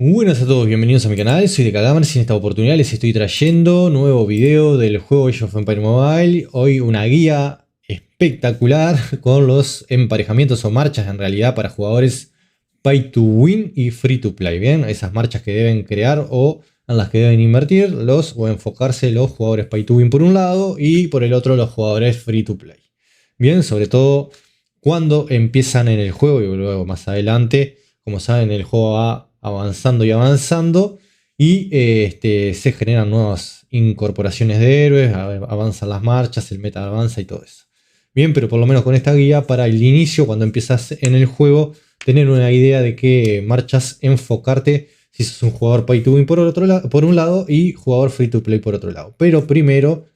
Buenas a todos, bienvenidos a mi canal, soy DKGamers y en esta oportunidad les estoy trayendo nuevo video del juego Age of Empires Mobile. Hoy una guía espectacular con los emparejamientos o marchas en realidad para jugadores Pay to Win y Free to Play. Bien, esas marchas que deben crear o en las que deben invertir o enfocarse los jugadores Pay to Win por un lado y por el otro los jugadores Free to Play. Bien, sobre todo cuando empiezan en el juego y luego más adelante, como saben, el juego va avanzando y avanzando y se generan nuevas incorporaciones de héroes, avanzan las marchas, el meta avanza y todo eso. Bien, pero por lo menos con esta guía para el inicio, cuando empiezas en el juego, tener una idea de qué marchas enfocarte si sos un jugador Pay to Win por un lado y jugador Free to Play por otro lado. Pero primero,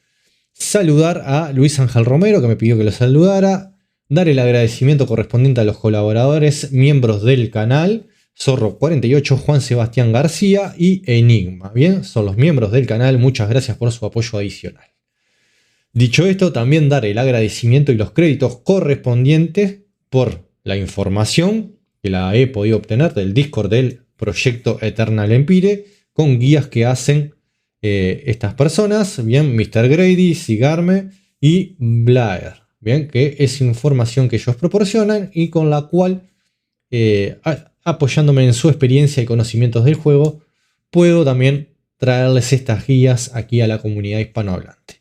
saludar a Luis Ángel Romero, que me pidió que lo saludara, dar el agradecimiento correspondiente a los colaboradores, miembros del canal, Zorro48, Juan Sebastián García y Enigma. Bien, son los miembros del canal, muchas gracias por su apoyo adicional. Dicho esto, también dar el agradecimiento y los créditos correspondientes por la información que la he podido obtener del Discord del proyecto Eternal Empire, con guías que hacen estas personas, bien, Mr. Grady, Cigarme y Blair, bien, que es información que ellos proporcionan y con la cual, apoyándome en su experiencia y conocimientos del juego, puedo también traerles estas guías aquí a la comunidad hispanohablante.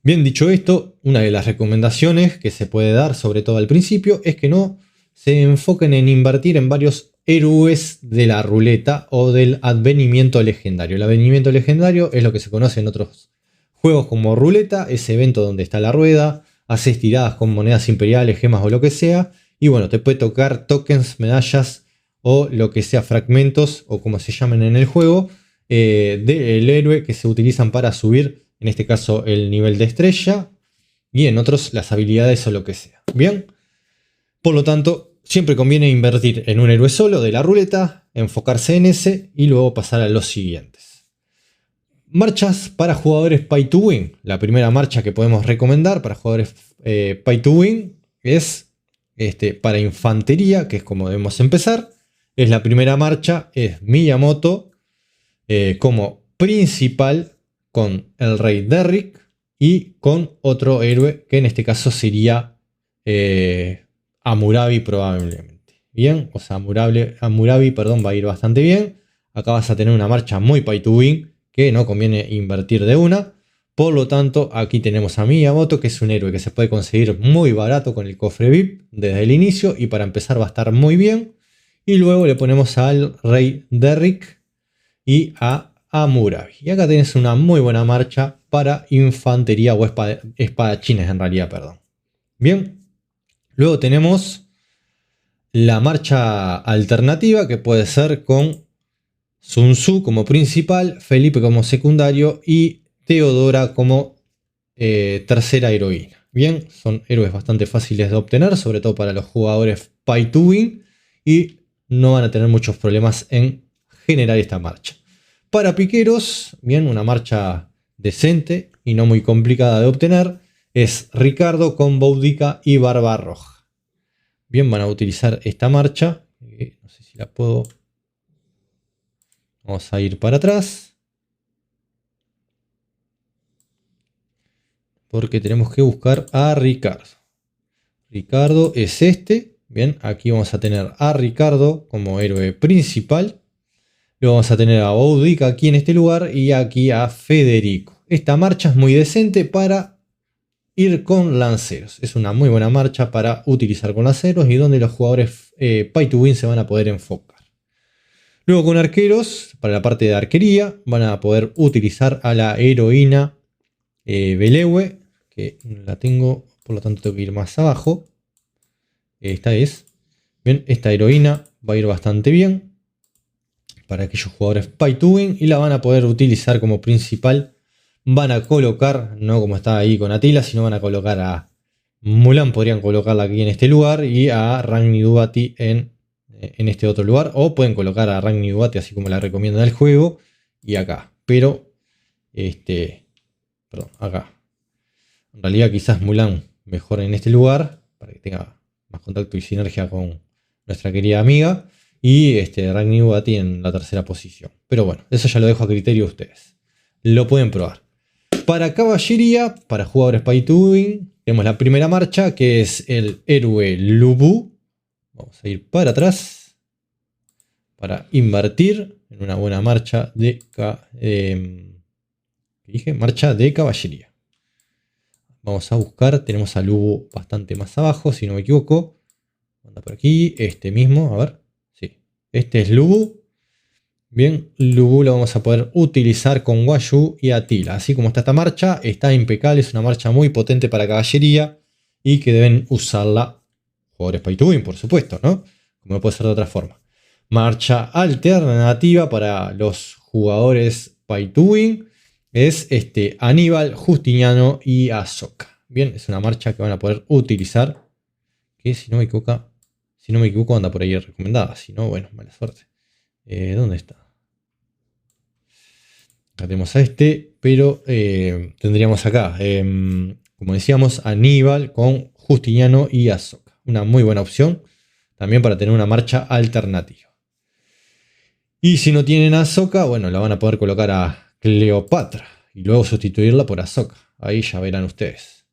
Bien, dicho esto, una de las recomendaciones que se puede dar, sobre todo al principio, es que no se enfoquen en invertir en varios héroes de la ruleta o del advenimiento legendario. El advenimiento legendario es lo que se conoce en otros juegos como ruleta, ese evento donde está la rueda, haces tiradas con monedas imperiales, gemas o lo que sea, y bueno, te puede tocar tokens, medallas o lo que sea, fragmentos o como se llamen en el juego, del héroe que se utilizan para subir, en este caso el nivel de estrella, y en otros las habilidades o lo que sea. Bien, por lo tanto, siempre conviene invertir en un héroe solo de la ruleta, enfocarse en ese y luego pasar a los siguientes. Marchas para jugadores Pay to Win. La primera marcha que podemos recomendar para jugadores Pay to Win es para infantería, que es como debemos empezar. Es la primera marcha, es Miyamoto como principal con el rey Derrick y con otro héroe que en este caso sería Hammurabi probablemente. Bien, o sea, Hammurabi, perdón, va a ir bastante bien. Acá vas a tener una marcha muy Pay to Win que no conviene invertir de una. Por lo tanto, aquí tenemos a Miyamoto, que es un héroe que se puede conseguir muy barato con el cofre VIP desde el inicio y para empezar va a estar muy bien. Y luego le ponemos al rey Derrick y a Hammurabi. Y acá tenés una muy buena marcha para infantería o espadachines en realidad, perdón. Bien, luego tenemos la marcha alternativa que puede ser con Sun Tzu como principal, Felipe como secundario y Teodora como tercera heroína. Bien, son héroes bastante fáciles de obtener, sobre todo para los jugadores Pay to Win, y no van a tener muchos problemas en generar esta marcha. Para piqueros, bien, una marcha decente y no muy complicada de obtener es Ricardo con Boudica y Barba Roja. Bien, van a utilizar esta marcha. No sé si la puedo. Vamos a ir para atrás. Porque tenemos que buscar a Ricardo. Ricardo es este. Bien, aquí vamos a tener a Ricardo como héroe principal. Luego vamos a tener a Boudica aquí en este lugar y aquí a Federico. Esta marcha es muy decente para ir con lanceros. Es una muy buena marcha para utilizar con lanceros y donde los jugadores Pay to Win se van a poder enfocar. Luego con arqueros, para la parte de arquería, van a poder utilizar a la heroína Belewe, que la tengo, por lo tanto tengo que ir más abajo. Esta es. Bien, esta heroína va a ir bastante bien para aquellos jugadores Pay to Win y la van a poder utilizar como principal. Van a colocar, no como está ahí con Atila, sino van a colocar a Mulan, podrían colocarla aquí en este lugar y a Ragni Dubati en este otro lugar, o pueden colocar a Ragni Dubati así como la recomienda el juego y acá, pero perdón, acá. En realidad quizás Mulan mejor en este lugar para que tenga más contacto y sinergia con nuestra querida amiga. Y Ragni Bugatti en la tercera posición. Pero bueno, eso ya lo dejo a criterio de ustedes. Lo pueden probar. Para caballería, para jugadores Pay to Win, tenemos la primera marcha, que es el héroe Lubu. Vamos a ir para atrás para invertir en una buena marcha de marcha de caballería. Vamos a buscar, tenemos a Lubu bastante más abajo, si no me equivoco. Anda por aquí, este mismo, a ver. Sí, este es Lubu. Bien, Lubu lo vamos a poder utilizar con Guayu y Atila. Así como está esta marcha, está impecable, es una marcha muy potente para caballería y que deben usarla jugadores Pay to Win, por supuesto, ¿no? Como no puede ser de otra forma. Marcha alternativa para los jugadores Pay to Win es Aníbal, Justiniano y Ahsoka. Bien, es una marcha que van a poder utilizar, que si no me equivoco anda por ahí recomendada, si no, bueno, mala suerte. ¿Dónde está? Acá tenemos a pero tendríamos acá, como decíamos, Aníbal con Justiniano y Ahsoka. Una muy buena opción también para tener una marcha alternativa. Y si no tienen a Ahsoka, bueno, la van a poder colocar a Cleopatra y luego sustituirla por Ahsoka. Ahí ya verán ustedes.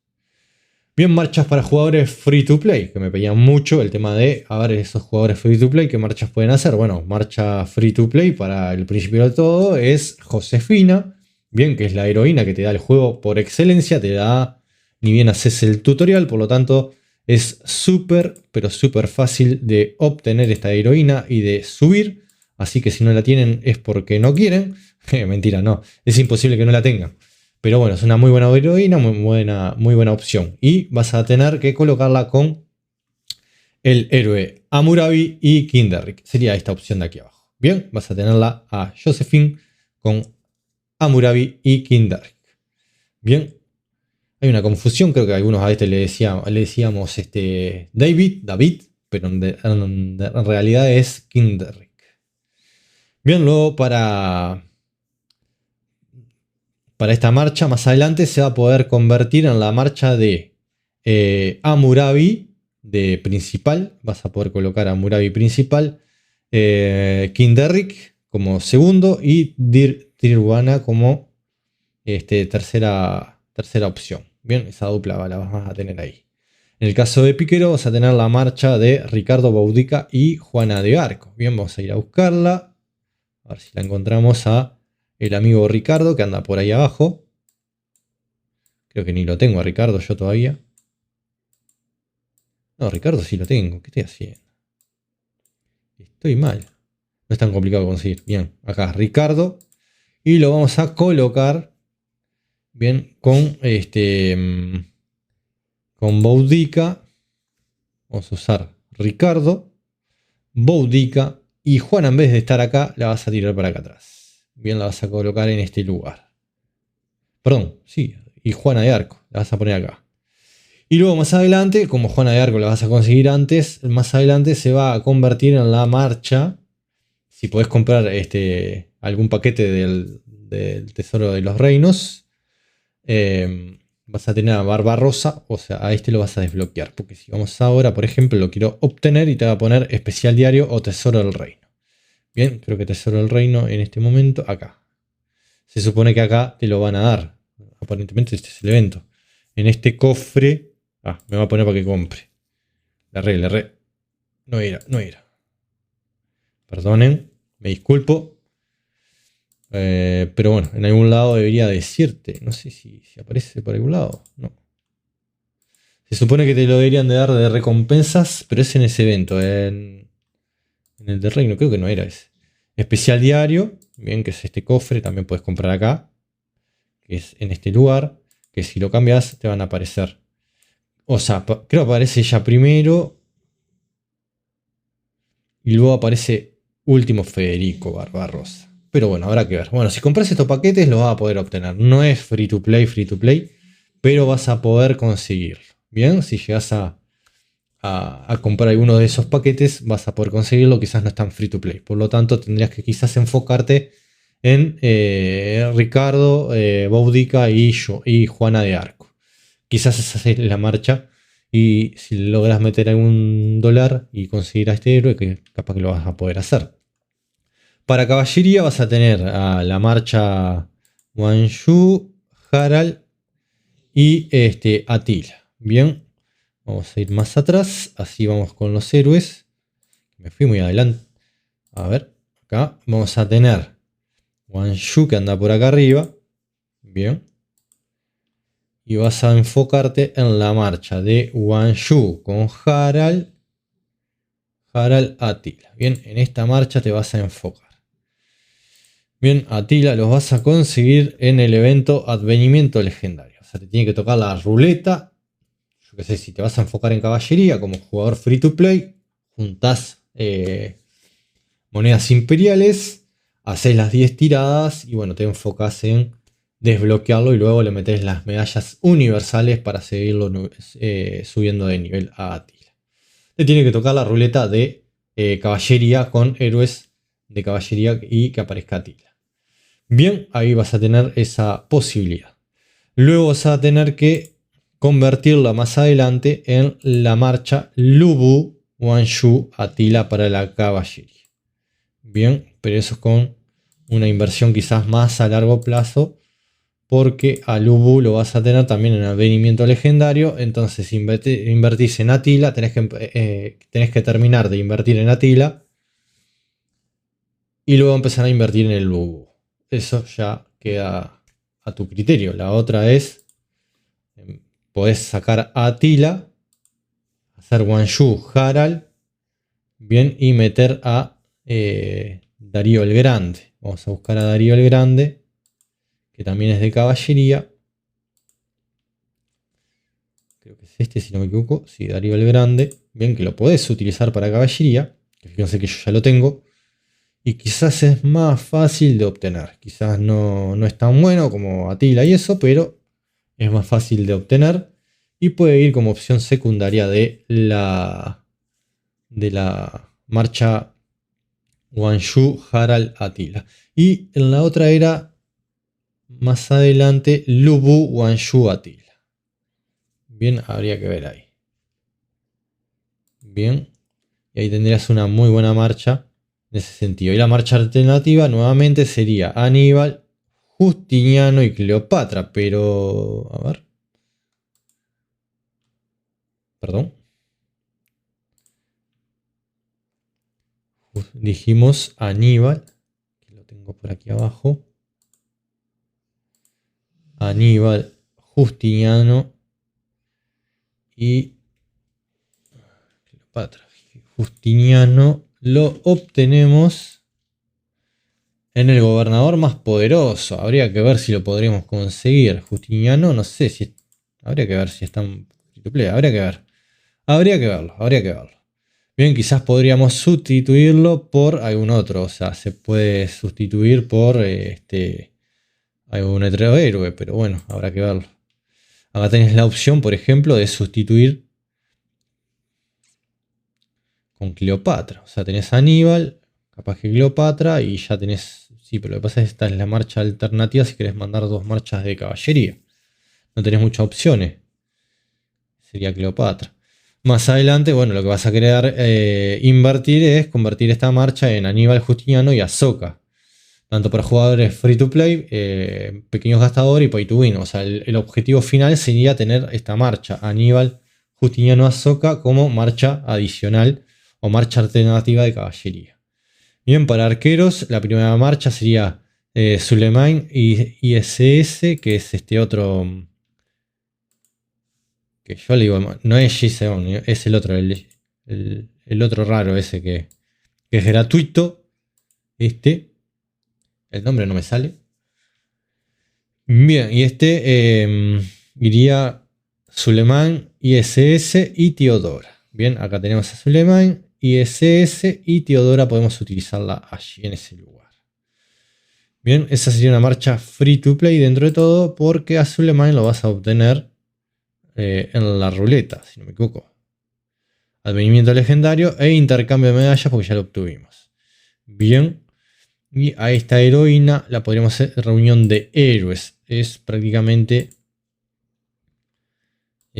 Bien, marchas para jugadores free to play, que me pedían mucho el tema de, a ver, esos jugadores free to play, ¿qué marchas pueden hacer? Bueno, marcha free to play para el principio de todo es Josefina, bien, que es la heroína que te da el juego por excelencia, te da, ni bien haces el tutorial, por lo tanto es súper, pero súper fácil de obtener esta heroína y de subir, así que si no la tienen es porque no quieren, mentira, no, es imposible que no la tengan. Pero bueno, es una muy buena heroína, muy buena opción. Y vas a tener que colocarla con el héroe Hammurabi y Kinderrick. Sería esta opción de aquí abajo. Bien, vas a tenerla a Josephine con Hammurabi y Kinderrick. Bien, hay una confusión. Creo que a algunos a le decíamos David, pero en realidad es Kinderrick. Bien, luego para esta marcha más adelante se va a poder convertir en la marcha de Hammurabi de principal. Vas a poder colocar a Hammurabi principal, Kinderrick como segundo y Tirwana como tercera opción. Bien, esa dupla la vas a tener ahí. En el caso de Piquero vas a tener la marcha de Ricardo Boudica y Juana de Arco. Bien, vamos a ir a buscarla. A ver si la encontramos a el amigo Ricardo, que anda por ahí abajo. Creo que ni lo tengo a Ricardo yo todavía. No, Ricardo sí lo tengo. ¿Qué estoy haciendo? Estoy mal. No es tan complicado conseguir. Bien, acá Ricardo. Y lo vamos a colocar. Bien, con con Boudica. Vamos a usar Ricardo, Boudica. Y Juana, en vez de estar acá, la vas a tirar para acá atrás. Bien, la vas a colocar en este lugar. Perdón, sí. Y Juana de Arco, la vas a poner acá. Y luego más adelante, como Juana de Arco la vas a conseguir antes, más adelante se va a convertir en la marcha. Si podés comprar algún paquete del Tesoro de los Reinos, vas a tener a Barbarossa, o sea, a lo vas a desbloquear. Porque si vamos ahora, por ejemplo, lo quiero obtener y te va a poner Especial Diario o Tesoro del Reino. Bien, creo que Tesoro del Reino en este momento, acá. Se supone que acá te lo van a dar. Aparentemente este es el evento. En este cofre... me va a poner para que compre. La erré. No era. Perdonen, me disculpo. Pero bueno, en algún lado debería decirte. No sé si aparece por algún lado. No. Se supone que te lo deberían de dar de recompensas, pero es en ese evento. En el del reino, creo que no era ese. Especial diario. Bien, que es este cofre. También puedes comprar acá. Que es en este lugar. Que si lo cambias te van a aparecer. O sea, creo que aparece ella primero. Y luego aparece último Federico Barbarossa. Pero bueno, habrá que ver. Bueno, si compras estos paquetes los vas a poder obtener. No es free to play. Pero vas a poder conseguirlo. Bien, si llegas a comprar alguno de esos paquetes, vas a poder conseguirlo. Quizás no es tan free to play. Por lo tanto, tendrías que quizás enfocarte en Ricardo, Boudica y Juana de Arco. Quizás esa es la marcha Y si logras meter algún dólar y conseguir a este héroe, que capaz que lo vas a poder hacer. Para caballería vas a tener a la marcha Wanshu, Harald y Atila. Bien, vamos a ir más atrás. Así vamos con los héroes. Me fui muy adelante. A ver, acá vamos a tener Wanshu que anda por acá arriba. Bien. Y vas a enfocarte en la marcha de Wanshu con Harald Atila. Bien, en esta marcha te vas a enfocar. Bien, Atila los vas a conseguir en el evento Advenimiento Legendario. O sea, te tiene que tocar la ruleta. Yo qué sé, si te vas a enfocar en caballería como jugador free to play, juntás monedas imperiales, haces las 10 tiradas y bueno, te enfocas en desbloquearlo y luego le metes las medallas universales para seguirlo subiendo de nivel a Atila. Te tiene que tocar la ruleta de caballería con héroes de caballería y que aparezca Atila. Bien, ahí vas a tener esa posibilidad. Luego vas a tener que convertirla más adelante en la marcha Lubu Wanshu Atila para la caballería. Bien, pero eso es con una inversión quizás más a largo plazo, porque a Lubu lo vas a tener también en advenimiento legendario. Entonces, si invertís en Atila, tenés que terminar de invertir en Atila y luego empezar a invertir en el Lubu. Eso ya queda a tu criterio. La otra es, podés sacar a Atila, hacer Wanshu Harald, bien, y meter a Darío el Grande. Vamos a buscar a Darío el Grande, que también es de caballería. Creo que es este, si no me equivoco. Sí, Darío el Grande. Bien, que lo podés utilizar para caballería. Fíjense que yo ya lo tengo. Y quizás es más fácil de obtener. Quizás no es tan bueno como Atila y eso, pero es más fácil de obtener. Y puede ir como opción secundaria de la marcha Wanshu Harald Atila. Y en la otra era más adelante Lubu Wanshu Atila. Bien, habría que ver ahí. Bien, y ahí tendrías una muy buena marcha en ese sentido. Y la marcha alternativa nuevamente sería Aníbal, Justiniano y Cleopatra. Pero, a ver. Perdón. Dijimos Aníbal, que lo tengo por aquí abajo. Aníbal, Justiniano y Cleopatra. Justiniano lo obtenemos en el gobernador más poderoso. Habría que ver si lo podríamos conseguir. Justiniano, no sé si... Habría que ver si está en triple. Habría que ver. Habría que verlo. Bien, quizás podríamos sustituirlo por algún otro. O sea, se puede sustituir por algún otro héroe. Pero bueno, habrá que verlo. Acá tenés la opción, por ejemplo, de sustituir con Cleopatra. O sea, tenés Aníbal, capaz que Cleopatra y ya tenés... Sí, pero lo que pasa es que esta es la marcha alternativa si querés mandar dos marchas de caballería. No tenés muchas opciones. Sería Cleopatra. Más adelante, bueno, lo que vas a querer invertir es convertir esta marcha en Aníbal, Justiniano y Ahsoka. Tanto para jugadores free to play, pequeños gastadores y pay to win. O sea, el objetivo final sería tener esta marcha, Aníbal, Justiniano, Ahsoka, como marcha adicional o marcha alternativa de caballería. Bien, para arqueros, la primera marcha sería Suleiman y ISS, que es este otro... Que yo le digo, no es G7, es el otro, el otro raro ese que es gratuito. El nombre no me sale. Bien, y iría Suleiman, ISS y Teodora. Bien, acá tenemos a Suleiman, ISS y Teodora, podemos utilizarla allí en ese lugar. Bien, esa sería una marcha free to play dentro de todo, porque a Suleiman lo vas a obtener en la ruleta, si no me equivoco. Advenimiento legendario e intercambio de medallas, porque ya lo obtuvimos. Bien, y a esta heroína la podríamos hacer reunión de héroes. Es prácticamente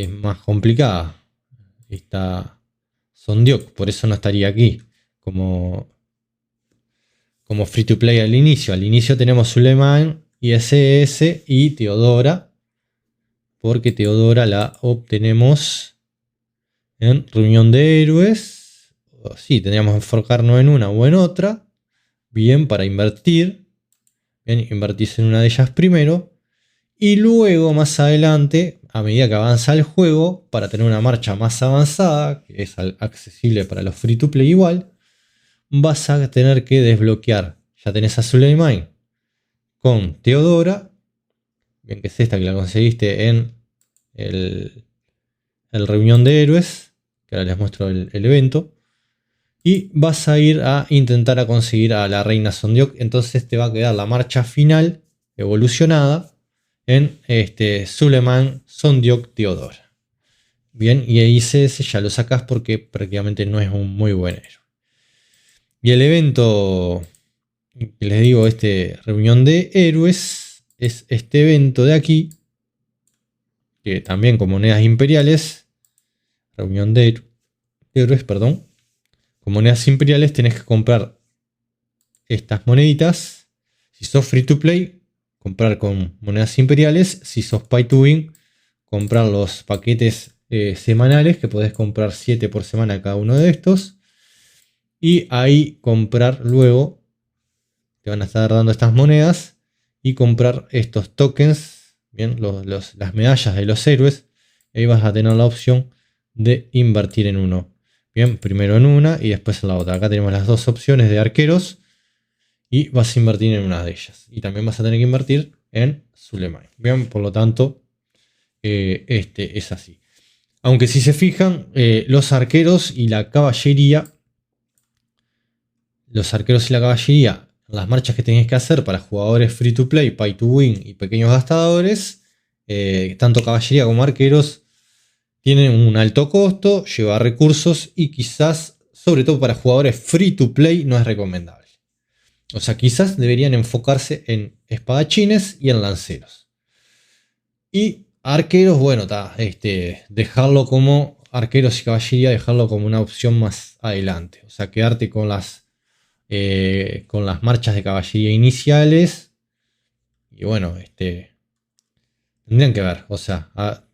más complicada. está Sondiok, por eso no estaría aquí como free to play al inicio. Al inicio tenemos Suleiman, ISS y Teodora, porque Teodora la obtenemos en reunión de héroes. Sí, tendríamos que enfocarnos en una o en otra. Bien, para invertir. Bien, invertís en una de ellas primero. Y luego, más adelante, a medida que avanza el juego, para tener una marcha más avanzada, que es accesible para los free to play igual, vas a tener que desbloquear. Ya tenés a Suleiman con Teodora. Bien, que es esta que la conseguiste en el reunión de héroes, que ahora les muestro el evento. Y vas a ir a intentar a conseguir a la reina Sondiok. Entonces te va a quedar la marcha final evolucionada en Suleiman, Sondiok, Teodora. Bien, y ahí ya lo sacas porque prácticamente no es un muy buen héroe. Y el evento que les digo, reunión de héroes, es este evento de aquí, que también con monedas imperiales, reunión de héroes, perdón, con monedas imperiales tenés que comprar estas moneditas. Si sos free to play, comprar con monedas imperiales. Si sos pay to win, comprar los paquetes semanales, que podés comprar 7 por semana cada uno de estos. Y ahí comprar luego, te van a estar dando estas monedas y comprar estos tokens, bien, las medallas de los héroes. Y ahí vas a tener la opción de invertir en uno. Bien, primero en una y después en la otra. Acá tenemos las dos opciones de arqueros y vas a invertir en una de ellas. Y también vas a tener que invertir en Suleiman. Bien, por lo tanto, es así. Aunque si se fijan, los arqueros y la caballería, las marchas que tenéis que hacer para jugadores free to play, pay to win y pequeños gastadores, tanto caballería como arqueros, tienen un alto costo, lleva recursos y quizás, sobre todo para jugadores free to play, no es recomendable. O sea, quizás deberían enfocarse en espadachines y en lanceros. Y arqueros, bueno, dejarlo como arqueros y caballería, dejarlo como una opción más adelante. O sea, quedarte con las marchas de caballería iniciales. Y bueno, tendrían que ver, o sea,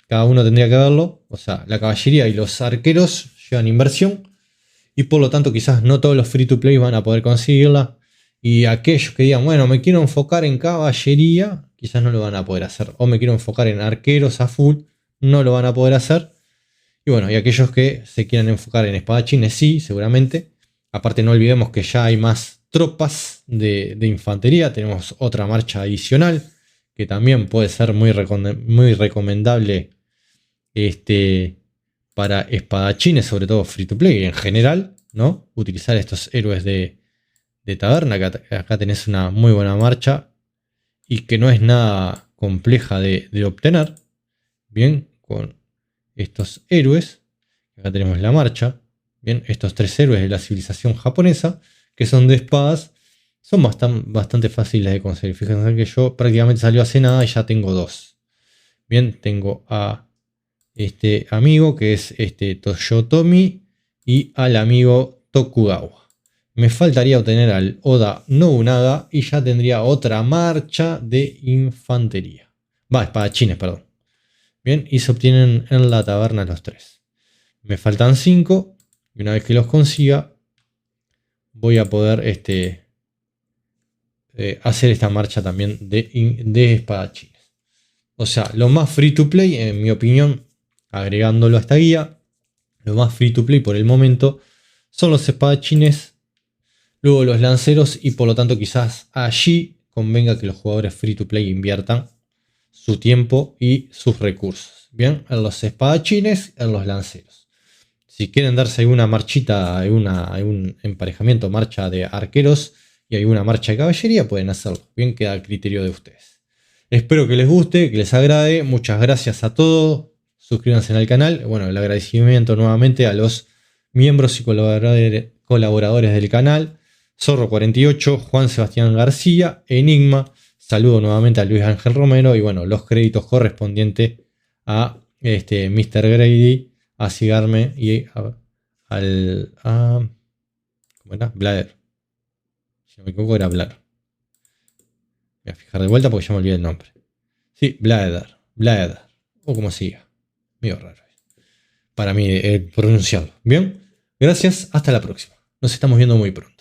cada uno tendría que verlo. O sea, la caballería y los arqueros llevan inversión y por lo tanto quizás no todos los free to play van a poder conseguirla. Y aquellos que digan, bueno, me quiero enfocar en caballería, quizás no lo van a poder hacer. O me quiero enfocar en arqueros a full, no lo van a poder hacer. Y bueno, y aquellos que se quieran enfocar en espadachines, sí, seguramente. Aparte no olvidemos que ya hay más tropas de infantería. Tenemos otra marcha adicional que también puede ser muy recomendable para espadachines, sobre todo free to play en general, ¿no? Utilizar estos héroes de taberna, que acá tenés una muy buena marcha y que no es nada compleja de obtener. Bien, con estos héroes, acá tenemos la marcha. Bien, estos 3 héroes de la civilización japonesa, que son de espadas, son bastante fáciles de conseguir. Fíjense que yo prácticamente salió hace nada y ya tengo 2. Bien, tengo a este amigo que es Toyotomi y al amigo Tokugawa. Me faltaría obtener al Oda Nobunaga y ya tendría otra marcha de infantería. Espadachines, perdón. Bien, y se obtienen en la taberna los 3. Me faltan 5 y una vez que los consiga voy a poder hacer esta marcha también de espadachines. O sea, lo más free to play, en mi opinión, agregándolo a esta guía, lo más free to play por el momento son los espadachines, luego los lanceros y por lo tanto quizás allí convenga que los jugadores free to play inviertan su tiempo y sus recursos. Bien, en los espadachines, en los lanceros. Si quieren darse alguna marchita, algún emparejamiento, marcha de arqueros y alguna marcha de caballería, pueden hacerlo. Bien, queda a criterio de ustedes. Espero que les guste, que les agrade. Muchas gracias a todos. Suscríbanse al canal. Bueno, el agradecimiento nuevamente a los miembros y colaboradores del canal. Zorro48, Juan Sebastián García, Enigma. Saludo nuevamente a Luis Ángel Romero. Y bueno, los créditos correspondientes a Mr. Grady, a Sigarme y ¿cómo era? Blader. Si no me equivoco era Blader. Voy a fijar de vuelta porque ya me olvidé el nombre. Sí, Blader. Blader. O como siga. Medio raro. Para mí pronunciarlo. Bien. Gracias. Hasta la próxima. Nos estamos viendo muy pronto.